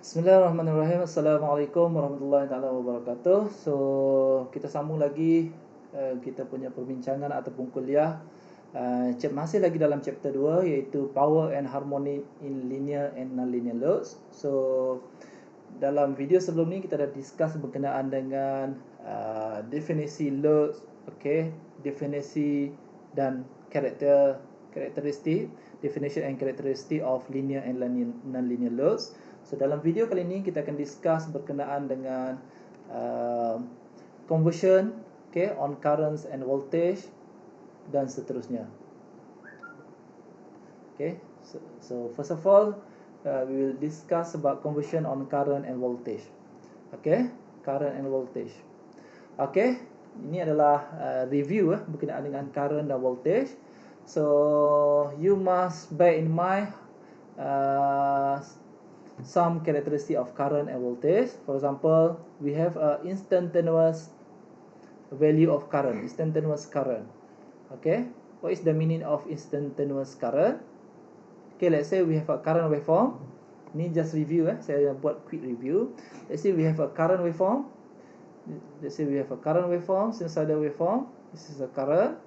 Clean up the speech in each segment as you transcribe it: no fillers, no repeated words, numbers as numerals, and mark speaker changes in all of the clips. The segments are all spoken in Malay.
Speaker 1: Bismillahirrahmanirrahim. Assalamualaikum warahmatullahi taala wabarakatuh. So, kita sambung lagi kita punya perbincangan ataupun kuliah. Masih lagi dalam chapter 2, iaitu Power and Harmony in Linear and Nonlinear Loads. So, dalam video sebelum ni kita dah discuss berkenaan dengan definisi loads, definisi dan karakteristik, definition and characteristic of linear and nonlinear loads. So dalam video kali ini kita akan discuss berkenaan dengan conversion, on currents and voltage dan seterusnya. So first of all, we will discuss about conversion on current and voltage. Current and voltage. Ini adalah review berkenaan dengan current dan voltage. So you must bear in mind some characteristic of current and voltage. For example, we have a instantaneous value of current, instantaneous current. What is the meaning of instantaneous current? Let's say we have a current waveform. Ni just review, saya buat quick review. Let's say we have a current waveform. Sinusoidal waveform. This is a current.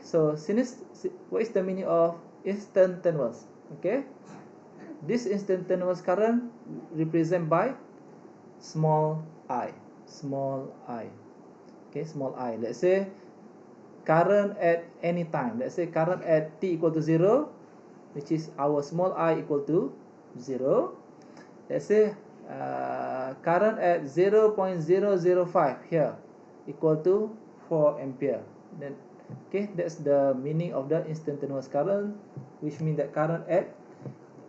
Speaker 1: So what is the meaning of instantaneous? This instantaneous current represent by small i. Small i. Let's say current at any time. Let's say current at t equal to 0, which is our small i equal to 0. Let's say current at 0.005 here equal to 4 ampere. Then that's the meaning of the instantaneous current, which means that current at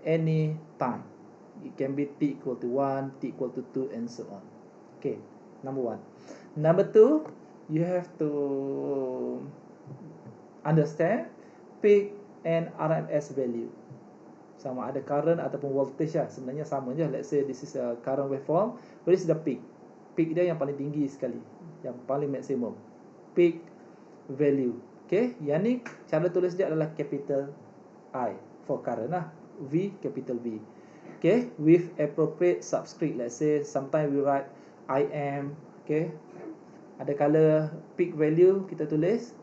Speaker 1: any time. It can be t equal to 1, t equal to 2, and so on. Number 1. Number 2, you have to understand peak and RMS value. Sama ada current ataupun voltage sebenarnya sama je. Let's say this is a current waveform. What is the peak? Peak dia yang paling tinggi sekali, yang paling maksimum. Peak value. Yang ni cara tulis dia adalah capital I for current V, capital V. With appropriate subscript. Let's say sometimes we write IM. Ada kala peak value kita tulis.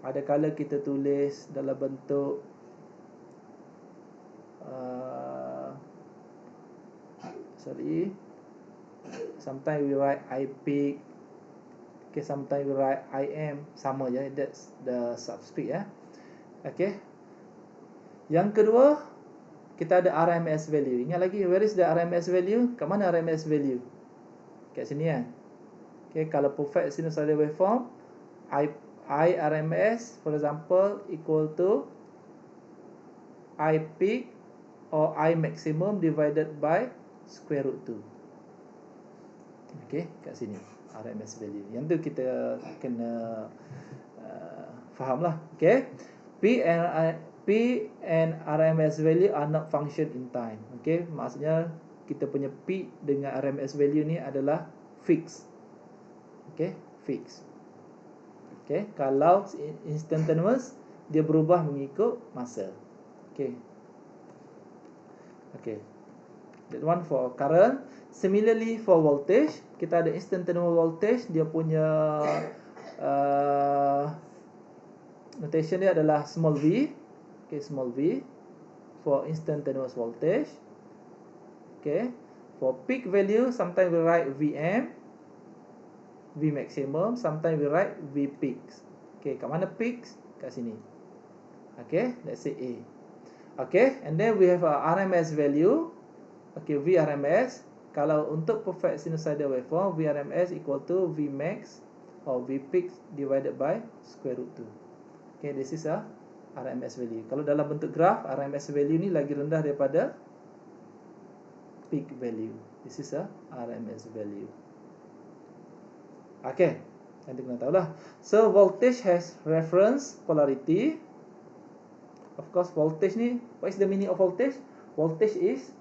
Speaker 1: Ada kala kita tulis dalam bentuk sometimes we write I peak. Sometimes we write IM. Sama je. That's the subscript. Yang kedua, kita ada RMS value. Ingat lagi, where is the RMS value? Kat mana RMS value? Kat sini kalau perfect sinusoidal waveform, I RMS, for example, equal to I peak or I maximum divided by square root 2. Kat sini RMS value. Yang tu kita kena faham lah. P and RMS value are not function in time. Maksudnya kita punya P dengan RMS value ni adalah fix. Fix. Kalau instantaneous, dia berubah mengikut masa. That one for current. Similarly for voltage, kita ada instantaneous voltage. Dia punya notation dia adalah small v. Small v for instantaneous voltage. For peak value, sometimes we write Vm, V maximum. Sometimes we write V peaks. Kat mana peaks? Kat sini. Let's say A. And then we have a RMS value. V RMS. Kalau untuk perfect sinusoidal waveform, V RMS equal to V max or V peaks divided by square root 2. This is a RMS value. Kalau dalam bentuk graf, RMS value ni lagi rendah daripada peak value. This is a RMS value. Nanti kena tahulah. So voltage has reference polarity. Of course, voltage ni, what is the meaning of voltage? Voltage is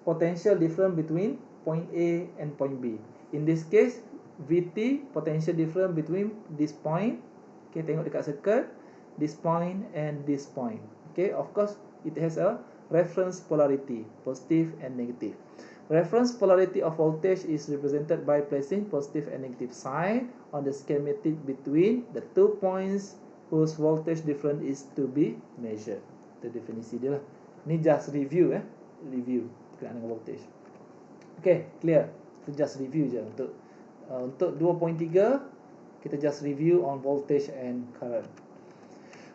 Speaker 1: potential difference between point A and point B. In this case, VT, potential difference between this point. Tengok dekat circle, this point and this point. Of course, it has a reference polarity, positive and negative. Reference polarity of voltage is represented by placing positive and negative sign on the schematic between the 2 points whose voltage difference is to be measured. Itu definisi dia lah. Ni just review review berkenaan dengan voltage. Okay, clear. Itu just review je untuk 2.3 kita just review on voltage and current.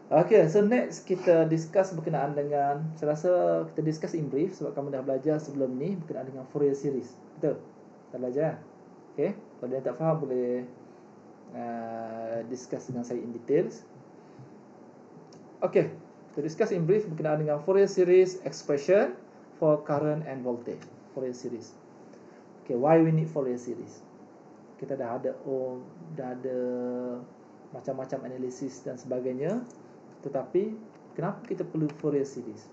Speaker 1: Okay, so next kita discuss berkenaan dengan, saya rasa kita discuss in brief sebab kamu dah belajar sebelum ni berkenaan dengan Fourier series. Betul? Dah belajar? Okay, kalau dia tak faham boleh discuss dengan saya in details. Okay, kita discuss in brief berkenaan dengan Fourier series expression for current and voltage. Fourier series. Okay, why we need Fourier series? Kita dah ada macam-macam analisis dan sebagainya. Tetapi kenapa kita perlu Fourier series?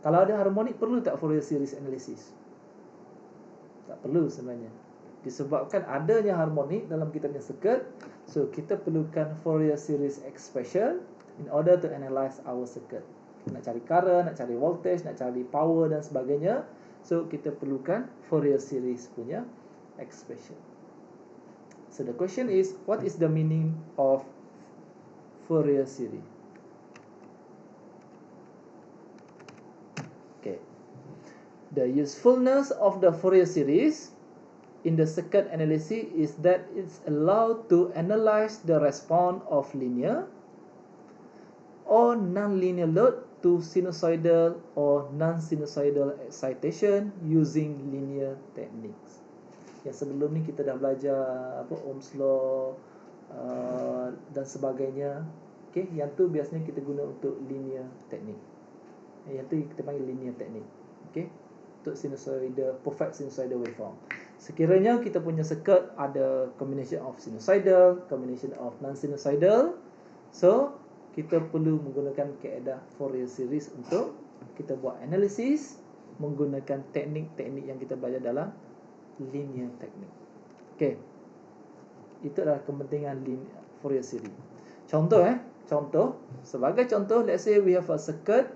Speaker 1: Kalau ada harmonik, perlu tak Fourier series analysis? Tak perlu sebenarnya. Disebabkan adanya harmonik dalam kita punya circuit, so kita perlukan Fourier series expression in order to analyze our circuit. Nak cari current, nak cari voltage, nak cari power dan sebagainya, so kita perlukan Fourier series punya expression. So the question is, what is the meaning of Fourier series? Okay. The usefulness of the Fourier series in the circuit analysis is that it's allowed to analyze the response of linear or non-linear load to sinusoidal or non-sinusoidal excitation using linear techniques. Yang sebelum ni kita dah belajar Ohm's law dan sebagainya. Okay, yang tu biasanya kita guna untuk linear teknik. Yang tu kita panggil linear teknik. Okay, untuk sinusoidal, perfect sinusoidal waveform. Sekiranya kita punya circuit ada combination of sinusoidal, combination of non-sinusoidal, so kita perlu menggunakan kaedah Fourier series untuk kita buat analisis menggunakan teknik-teknik yang kita belajar dalam linear teknik. Okay, itu adalah kepentingan Fourier series. Contoh, sebagai contoh, let's say we have a circuit,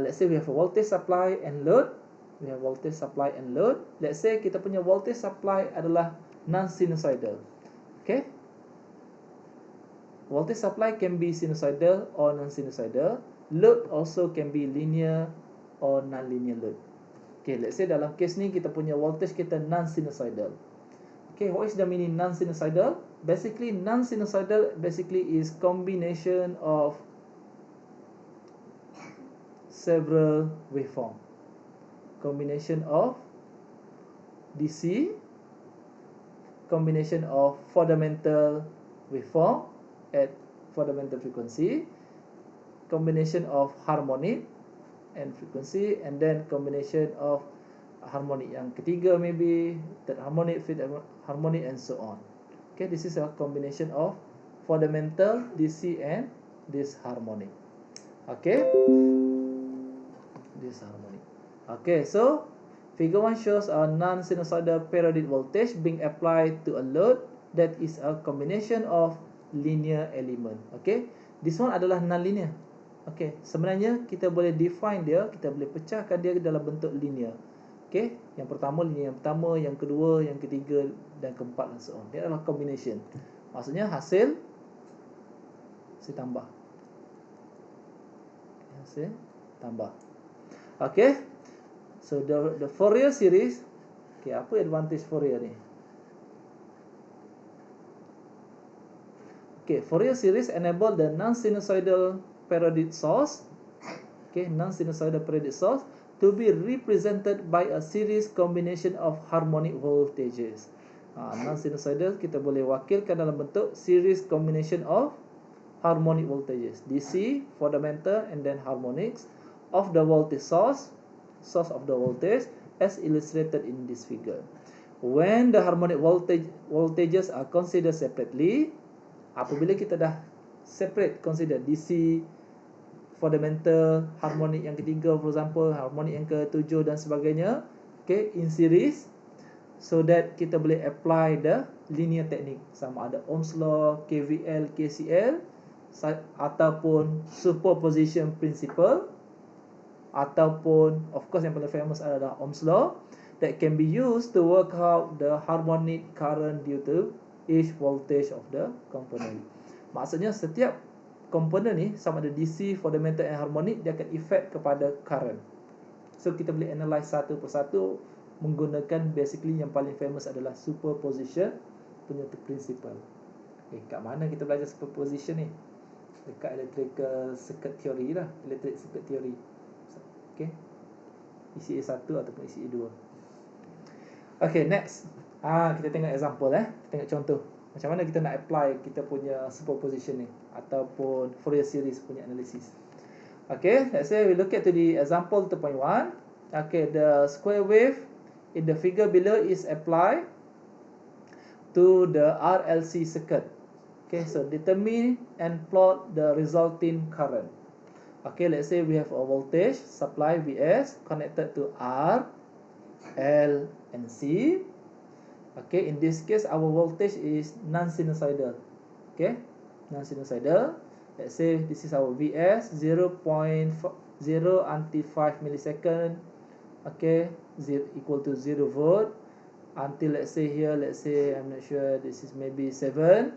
Speaker 1: let's say we have a voltage supply and load. We have voltage supply and load. Let's say kita punya voltage supply adalah non-sinusoidal. Okay, voltage supply can be sinusoidal or non-sinusoidal. Load also can be linear or non-linear load. Okay, let's say dalam case ni kita punya voltage kita non-sinusoidal. Okay, what is the meaning non-sinusoidal? Basically, non-sinusoidal is combination of several waveform. Combination of DC, combination of fundamental waveform at fundamental frequency, combination of harmonic and frequency, and then combination of harmonic yang ketiga, maybe third harmonic, fifth harmonic, and so on. Okay, this is a combination of fundamental, DC, and disharmonic. Okay, disharmonic. Okay, so figure 1 shows a non-sinusoidal periodic voltage being applied to a load that is a combination of linear element. Okay, this one adalah non-linear. Okay, sebenarnya kita boleh define dia, kita boleh pecahkan dia dalam bentuk linear. Okay, yang pertama linear yang pertama, yang kedua, yang ketiga dan keempat dan so on. Dia adalah combination. Maksudnya hasil tambah. Hasil tambah. Okay, so the Fourier series. Okay, apa advantage Fourier ni? Okay, Fourier series enable the non-sinusoidal periodic source. Okay, non-sinusoidal periodic source to be represented by a series combination of harmonic voltages. Non-sinusoidal kita boleh wakilkan dalam bentuk series combination of harmonic voltages, DC, fundamental, and then harmonics of the voltage source of the voltage, as illustrated in this figure. When the harmonic voltages are considered separately, apabila kita dah consider DC, fundamental, harmonic yang ketiga, for example, harmonic yang ke-7 dan sebagainya, okay, in series, so that kita boleh apply the linear technique, sama ada Ohm's law, KVL, KCL, ataupun superposition principle, ataupun of course yang paling famous adalah Ohm's law, that can be used to work out the harmonic current due to each voltage of the component. Maksudnya setiap komponen ni sama ada DC, fundamental and harmonic, dia akan effect kepada current. So kita boleh analyze satu persatu menggunakan basically yang paling famous adalah superposition punya principle. Kat mana kita belajar superposition ni? Dekat electrical circuit theory lah, electric circuit theory. Okay, ECA 1 ataupun ECA 2. Okay, next. Kita tengok example kita tengok contoh. Macam mana kita nak apply kita punya superposition ni ataupun Fourier series punya analysis. Okay, let's say we look at to the example 2.1. Okay, the square wave in the figure below is applied to the RLC circuit. Okay, so determine and plot the resulting current. Okay, let's say we have a voltage supply Vs connected to R, L, and C. Okay, in this case our voltage is non-sinusoidal. Okay, non-sinusoidal. Let's say this is our Vs 0.0 until 5 millisecond. Okay, equal to 0 volt until let's say here, let's say I'm not sure, this is maybe 7.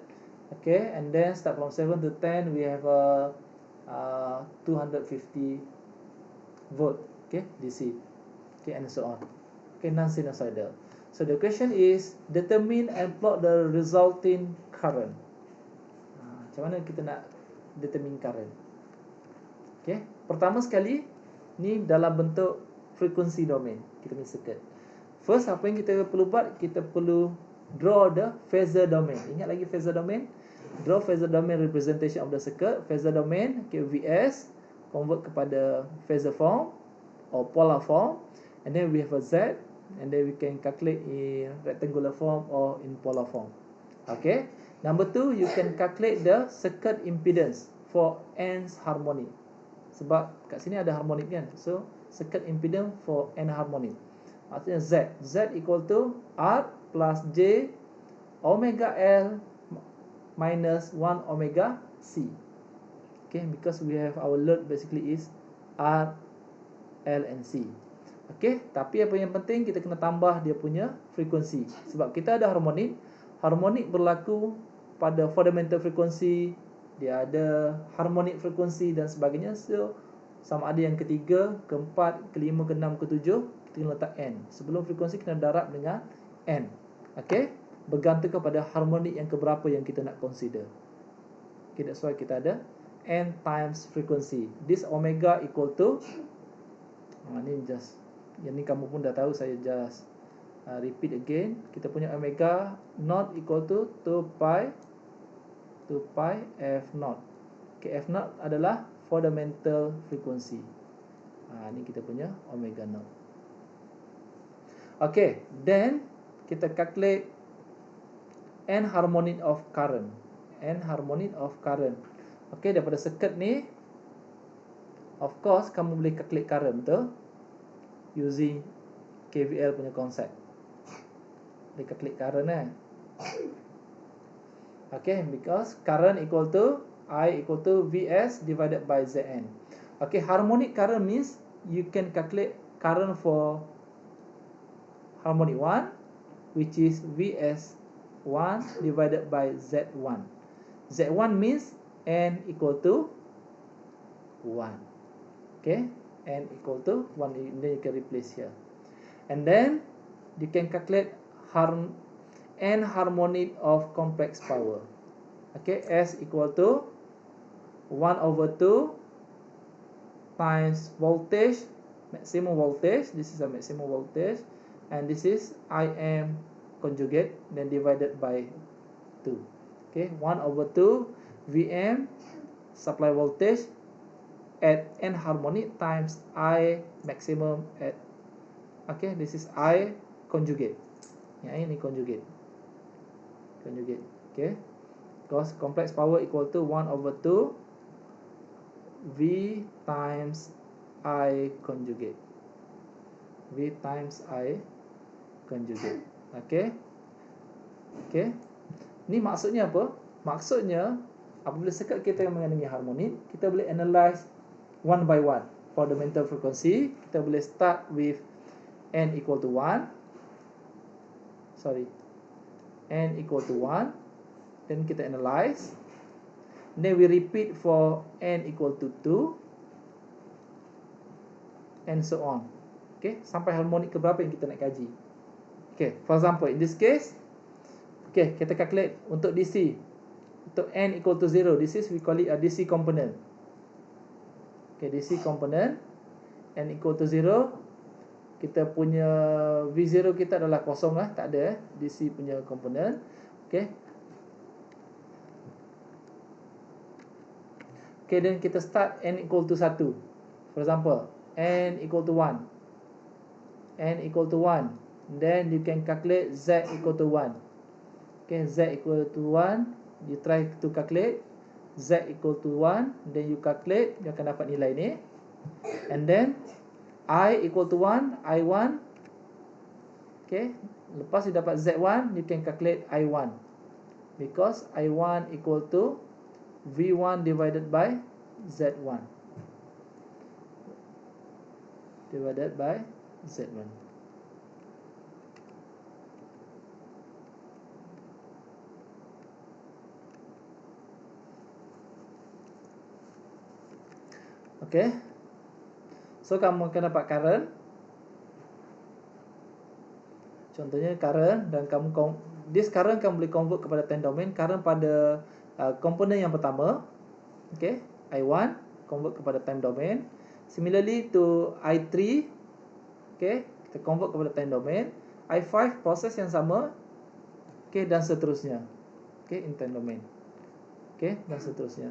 Speaker 1: Okay, and then start from 7 to 10 we have a 250 volt, okay, DC, okay, and so on. Okay, non-sinusoidal. So the question is determine and plot the resulting current. Macam mana kita nak determine current? Okay, pertama sekali ni dalam bentuk frequency domain kita punya circuit. First, apa yang kita perlu buat, kita perlu draw the phasor domain. Ingat lagi phasor domain? Draw phasor domain representation of the circuit. Phasor domain, okay, Vs convert kepada phasor form or polar form, and then we have a Z, and then we can calculate in rectangular form or in polar form. Okay, number 2, you can calculate the circuit impedance for nth harmonic. Sebab kat sini ada harmonic kan, so circuit impedance for n harmonic. Maksudnya Z equal to R plus J omega L minus 1 omega C. Okay, because we have our load basically is R, L and C. Okay, tapi apa yang penting kita kena tambah dia punya frekuensi. Sebab kita ada harmonic. Harmonic berlaku pada fundamental frequency, dia ada harmonic frekuensi dan sebagainya. So sama ada yang ketiga, keempat, kelima, keenam, ketujuh, kita kena letak N. Sebelum frekuensi kena darab dengan N. Okay, bergantung kepada harmonic yang keberapa yang kita nak consider. Okay, that's why kita ada N times frequency. This omega equal to ni just, yang ni kamu pun dah tahu, saya just repeat again. Kita punya omega not equal to 2 pi F naught. Okay, F naught adalah fundamental frequency. Ni kita punya omega naught. Okay, then kita calculate N harmonic of current. N harmonic of current. Okay, daripada circuit ni, of course kamu boleh calculate current tu using KVL punya konsep. Boleh calculate current Okay, because current equal to I equal to Vs divided by Zn. Okay, harmonic current means you can calculate current for harmonic 1, which is Vs1 divided by Z1. Z1 means N equal to 1. Okay, N equal to 1, then you can replace here. And then you can calculate N harmonic of complex power. Okay, S equal to 1 over 2 times voltage, maximum voltage. This is a maximum voltage, and this is Im conjugate, then divided by 2. Okay, 1 over 2 Vm supply voltage at N harmonic times I maximum at, okay, this is I conjugate. Yang ini conjugate. Okay, because complex power equal to 1 over 2 V times I conjugate. V times I conjugate. Okay. Ni maksudnya apa? Maksudnya Apabila circuit kita yang mengandungi harmonik, kita boleh analyze one by one. Fundamental frequency, kita boleh start with n equal to 1. N equal to 1. Then kita analyze. Then we repeat for n equal to 2. And so on. Okay, sampai harmonik ke berapa yang kita nak kaji. Okay, for example, in this case, okay, kita calculate untuk DC. Untuk n equal to 0, this is we call it a DC component. Okay, DC component, n equal to 0, kita punya V0 kita adalah kosong lah, tak ada DC punya component. Okay. Okay, then kita start n equal to 1. For example, n equal to 1. N equal to 1. Then you can calculate Z equal to 1. Okay, Z equal to 1. You try to calculate Z equal to 1. Then you calculate, you akan dapat nilai ni. And then I equal to 1, I1. Okay, lepas you dapat Z1, you can calculate I1. Because I1 equal to V1 divided by Z1. Divided by Z1. Okay. So kamu akan dapat current. Contohnya current, dan kamu this current kamu boleh convert kepada time domain. Current pada komponen yang pertama, okay, I1 convert kepada time domain. Similarly to I3, okay, kita convert kepada time domain. I5 proses yang sama, okay, dan seterusnya, okay, in time domain, okay, dan seterusnya.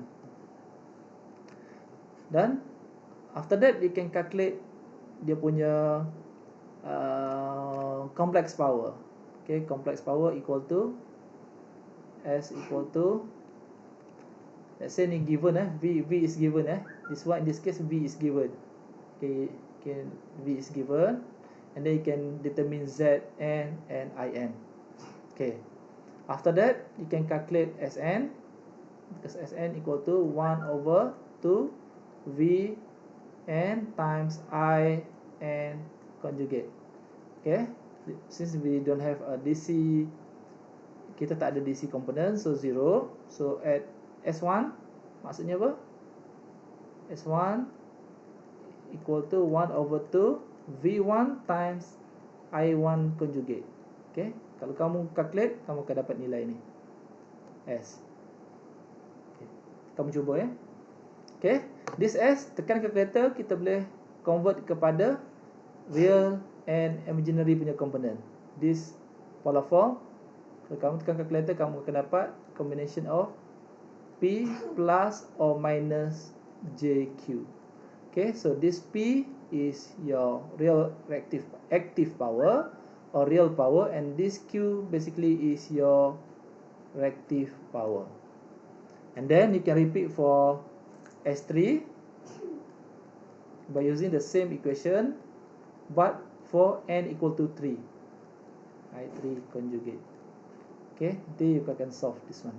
Speaker 1: Dan after that you can calculate dia punya complex power. Okay, complex power equal to S equal to, let's say ni given V is given this one, in this case V is given. Okay, V is given, and then you can determine Z, N and IN. Okay, after that you can calculate Sn, because Sn equal to 1 over 2 V n times I n conjugate. Okay, since we don't have a DC, kita tak ada DC component, so 0. So at S1 maksudnya apa? S1 equal to 1 over 2 V1 times I1 conjugate. Okay, kalau kamu calculate, kamu akan dapat nilai ni S. Okay, kamu cuba ya. Okay, this S, tekan calculator, kita boleh convert kepada real and imaginary punya component. This polar form, kalau kamu tekan calculator, kamu akan dapat combination of P plus or minus JQ. Okay, so this P is your real active power or real power, and this Q basically is your reactive power. And then you can repeat for S3 by using the same equation, but for n equal to 3, I3 conjugate. Okay, then you can solve this one.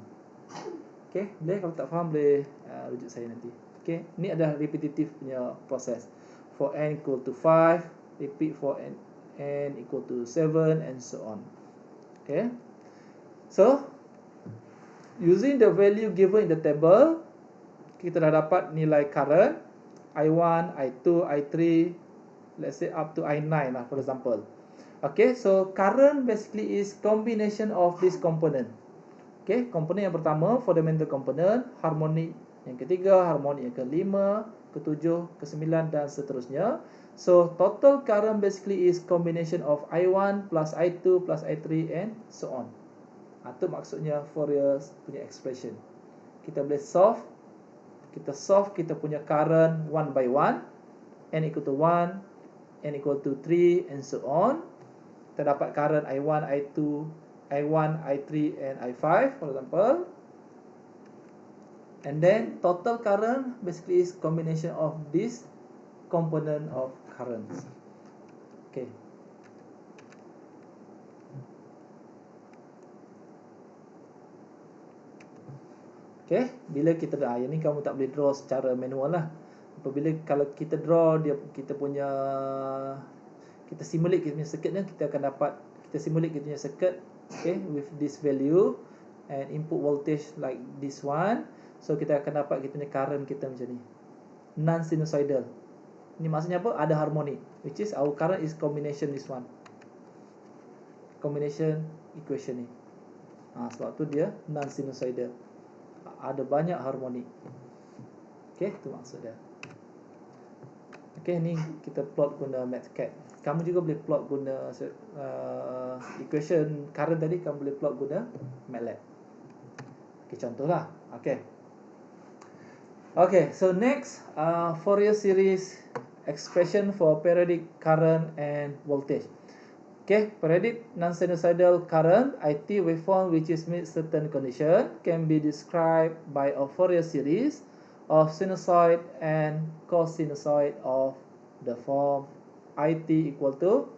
Speaker 1: Okay, boleh, kalau tak faham boleh rujuk saya nanti. Okay, ni adalah repetitive punya proses. For n equal to 5, repeat for n equal to 7 and so on. Okay, so using the value given in the table, kita dah dapat nilai current I1, I2, I3, let's say up to I9 lah, for example. Okay, so current basically is combination of this component. Okay, komponen yang pertama fundamental component, harmonik yang ketiga, harmonik yang kelima, ketujuh, kesembilan dan seterusnya. So total current basically is combination of I1 plus I2 plus I3 and so on. Itu maksudnya Fourier punya expression. Kita boleh solve kita punya current one by one, n equal to 1, n equal to 3 and so on. Kita dapat current I1, I2, I1, I3 and I5 for example. And then total current basically is combination of this component of currents. Okay. Okay, bila kita yang ni kamu tak boleh draw secara manual lah. Apabila kalau kita draw kita simulate kita punya circuit ni, kita akan dapat, kita simulate kita punya circuit, okay, with this value and input voltage like this one. So kita akan dapat kita punya current kita macam ni, non sinusoidal. Ni maksudnya apa? Ada harmonic, which is our current is combination this one, combination equation ni. Sebab tu dia non sinusoidal, ada banyak harmonic. Okay, tu maksud dia. Okay, ni kita plot guna Mathcad. Kamu juga boleh plot guna equation current tadi, kamu boleh plot guna MATLAB. Okay, contohlah. Okay, so next, Fourier series expression for periodic current and voltage. Okay, periodic non-sinusoidal current IT waveform which is meet certain condition can be described by a Fourier series of sinusoid and cosinusoid of the form IT equal to.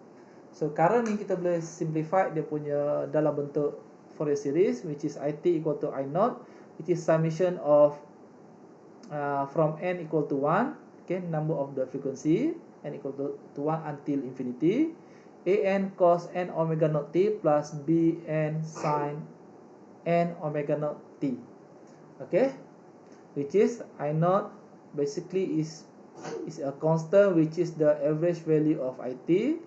Speaker 1: So current ni kita boleh simplify dia punya dalam bentuk Fourier series, which is IT equal to I0, which is summation of from n equal to 1, okay, number of the frequency n equal to 1 until infinity, an cos n omega naught t plus bn sin n omega naught t. Okay, which is I0 basically is a constant which is the average value of IT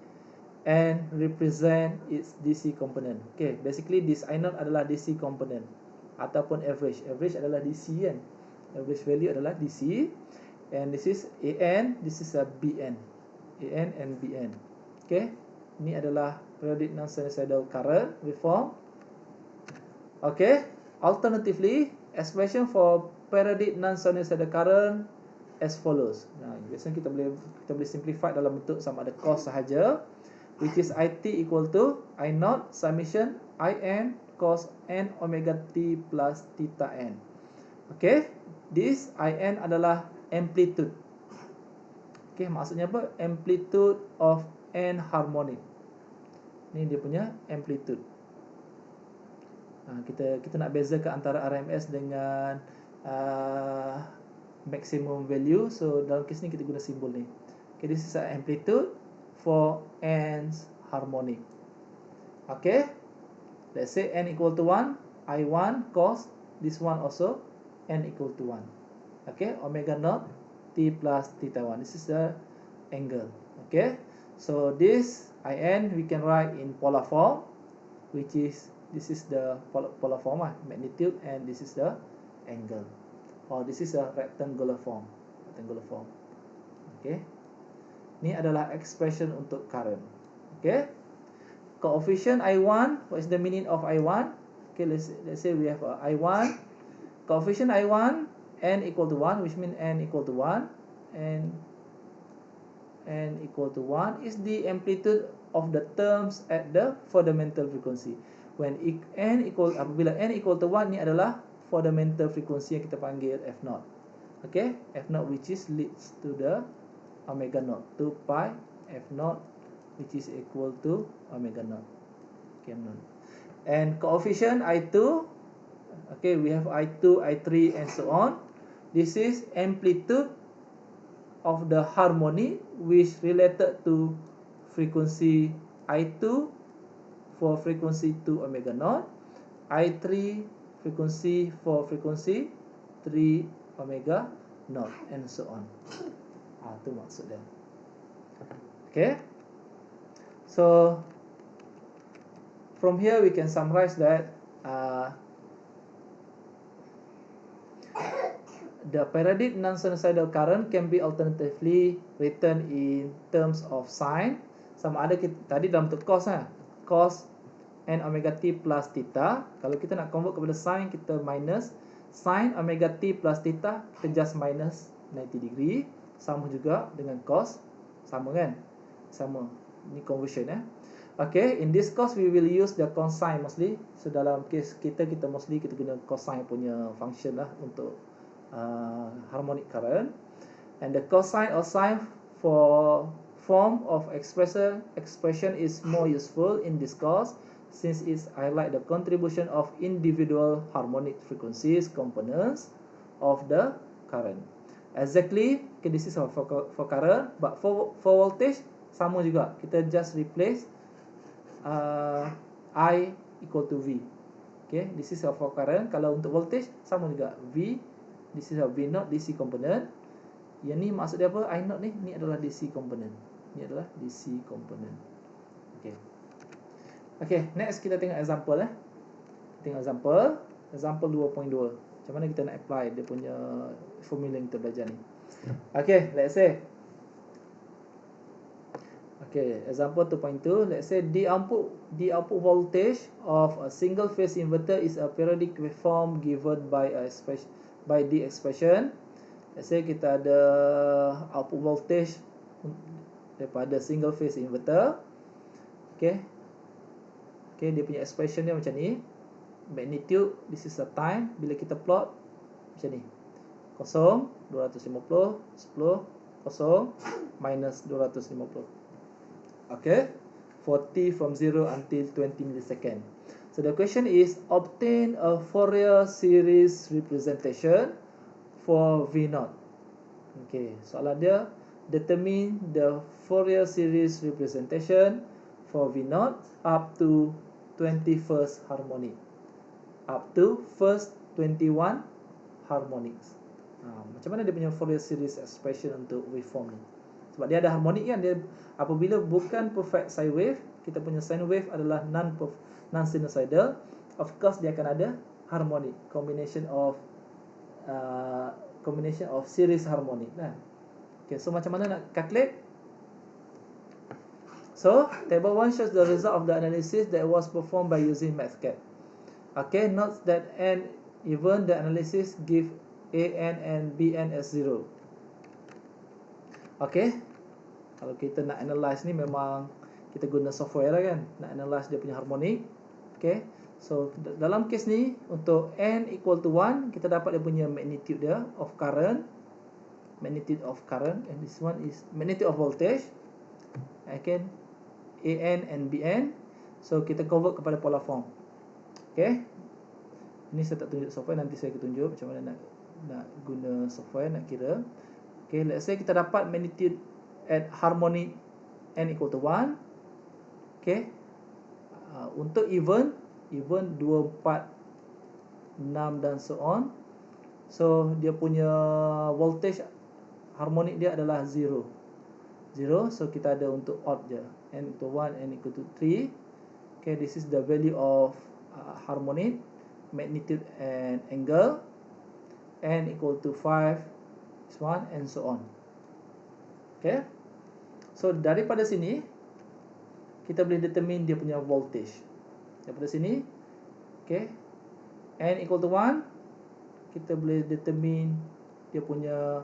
Speaker 1: and represent its DC component. Okay, basically this I0 adalah DC component ataupun average. Average adalah DC kan, average value adalah DC, and this is AN, this is a BN, AN and BN. Okay, ini adalah periodic non-sinusoidal current waveform. Okay, alternatively, expression for periodic non-sinusoidal current as follows. Biasanya kita boleh simplify dalam bentuk sama ada cos sahaja, which is IT equal to I0 summation IN cos n omega t plus theta n. Okay, this IN adalah amplitude. Okay, maksudnya apa? Amplitude of n harmonic. Ni dia punya amplitude. Kita nak bezakan antara RMS dengan maximum value. So dalam kes ni kita guna simbol ni. Okay, this is an amplitude for n's harmonic. Okay, let's say n equal to 1, I1 cos this one also n equal to 1. Okay, omega naught t plus theta 1. This is the angle. Okay, so this IN we can write in polar form, which is this is the polar form, magnitude, and this is the angle, or this is a rectangular form. Okay, ni adalah expression untuk current. Okay, coefficient I1, what is the meaning of I1? Okay, let's say we have I1, coefficient I1 n equal to 1, which means n equal to 1, and n equal to 1 is the amplitude of the terms at the fundamental frequency. When apabila n equal to 1, ni adalah fundamental frequency yang kita panggil F0. Okay, F0 which is leads to the omega naught, 2 pi F0 which is equal to omega naught. Okay, and coefficient I2, okay, we have I2, I3 and so on. This is amplitude of the harmony which related to frequency I2 for frequency 2 omega naught, I3 frequency for frequency 3 omega naught, and so on. Itu maksud dia. Okay, so from here we can summarize that the periodic non-sinusoidal current can be alternatively written in terms of sine. Sama ada tadi dalam bentuk cos cos n omega t plus theta. Kalau kita nak convert kepada sine, kita minus sin omega t plus theta, kita just minus 90 degree. Sama juga dengan cos, sama kan? Sama. Ini conversion Okay, in this course we will use the cosine mostly. So dalam case kita mostly kita guna cosine punya function lah untuk harmonic current. And the cosine or sine for form of expression is more useful in this course, since it's highlight the contribution of individual harmonic frequencies components of the current. Exactly, okay, this is for current, but for voltage sama juga. Kita just replace I equal to V. Okay, this is for current. Kalau untuk voltage sama juga. V, this is a V0 DC component. Yang ni maksud dia apa? I0 ni, ni adalah DC component. Ni adalah DC component. Okay. Okay, next kita tengok example Tengok example. Example 2.2. Macam mana kita nak apply dia punya formula yang kita belajar ni. Okay, let's say. Okay, example 2.2. Let's say the output voltage of a single phase inverter is a periodic waveform given by the expression. Let's say kita ada output voltage daripada single phase inverter. Okay, dia punya expression dia macam ni. Magnitude, this is a time. Bila kita plot macam ni, 0, 250, 10, 0, minus 250. Okay, for t from 0 until 20 millisecond. So the question is, obtain a Fourier series representation for V0. Okay, soalan dia, determine the Fourier series representation for V0 up to 21st harmonic. Up to first 21 harmonics. Macam mana dia punya Fourier series expression untuk waveform ni? Sebab dia ada harmonik kan, dia apabila bukan perfect sine wave, kita punya sine wave adalah non-sinusoidal, of course dia akan ada harmonik, combination of series harmonic kan. Okay, so macam mana nak calculate? So table 1 shows the result of the analysis that was performed by using MathCAD. Okay, note that n even the analysis give an and bn as 0. Okay, kalau kita nak analyze ni memang kita guna software lah kan, nak analyze dia punya harmonik. Okay, so dalam case ni untuk n equal to 1, kita dapat dia punya magnitude dia of current, and this one is magnitude of voltage. Okay, an and bn. So kita convert kepada polar form. Okay, ini saya tak tunjuk software, nanti saya tunjuk macam mana nak guna software nak kira. Okay, let's say kita dapat magnitude at harmonic n equal to 1. Okay, untuk even 2, 4, 6 dan so on. So dia punya voltage harmonik dia adalah 0. So kita ada untuk odd je, n equal to 1, n equal to 3. Okay, this is the value of harmonic, magnitude and angle. N equal to 5, this one, and so on. Okay, so daripada sini kita boleh determine dia punya voltage. Daripada sini, okay, n equal to 1, kita boleh determine dia punya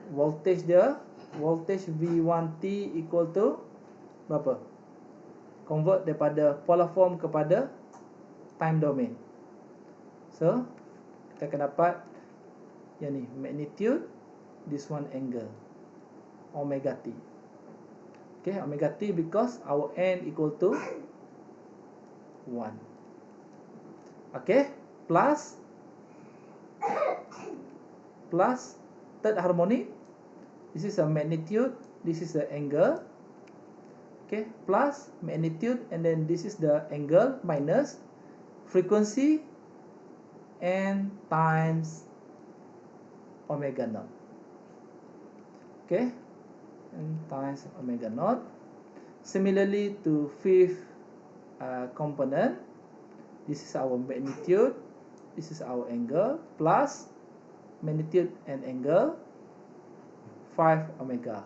Speaker 1: voltage dia. Voltage V1t equal to berapa? Convert daripada polar form kepada time domain. So kita akan dapat yang ni magnitude, this one angle, omega t. Okay, omega t because our n equal to 1. Okay, plus third harmonic, this is a magnitude, this is the angle. Okay, plus magnitude, and then this is the angle, minus frequency and times omega naught. Okay, and times omega naught. Similarly to fifth component, this is our magnitude, this is our angle, plus magnitude and angle 5 omega,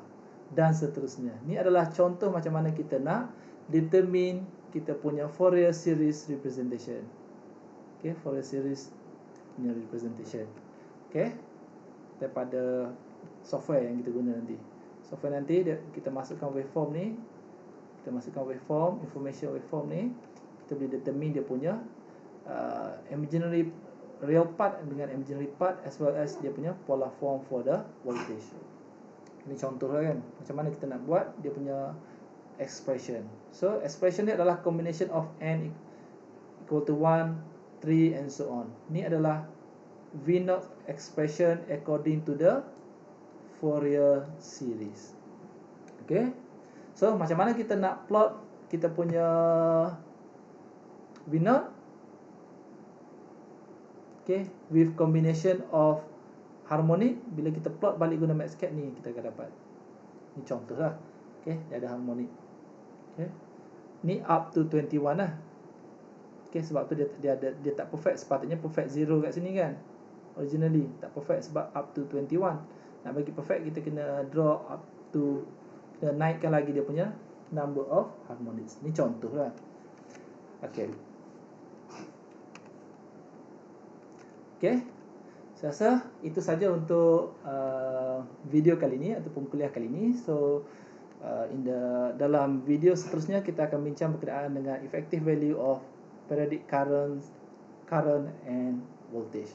Speaker 1: dan seterusnya. Ni adalah contoh macam mana kita nak determine kita punya Fourier series representation. Okay, Fourier series punya representation. Okay, daripada software yang kita guna nanti. Software nanti kita masukkan waveform ni, kita masukkan waveform, information waveform ni, kita boleh determine dia punya imaginary real part dengan imaginary part, as well as dia punya polar form for the voltage. Ini contoh lah kan, macam mana kita nak buat dia punya expression. So expression ni adalah combination of n equal to 1, 3 and so on. Ni adalah V0 expression according to the Fourier series. Okay, so macam mana kita nak plot kita punya V0? Okay, with combination of harmonic. Bila kita plot balik guna Mathscape ni, kita akan dapat. Ni contoh lah. Okay, dia ada harmonic. Okay, ni up to 21 lah. Okay, sebab tu dia tak perfect. Sepatutnya perfect 0 kat sini kan, originally tak perfect sebab up to 21. Nak bagi perfect, kita kena draw up to, kena naikkan lagi dia punya number of harmonics. Ni contoh lah. Okay, okay, saya rasa itu saja untuk video kali ini ataupun kuliah kali ini. So dalam video seterusnya kita akan bincang berkenaan dengan effective value of periodic current and voltage.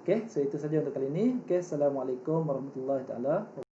Speaker 1: Okay, so itu saja untuk kali ini. Okay, Assalamualaikum warahmatullahi taala.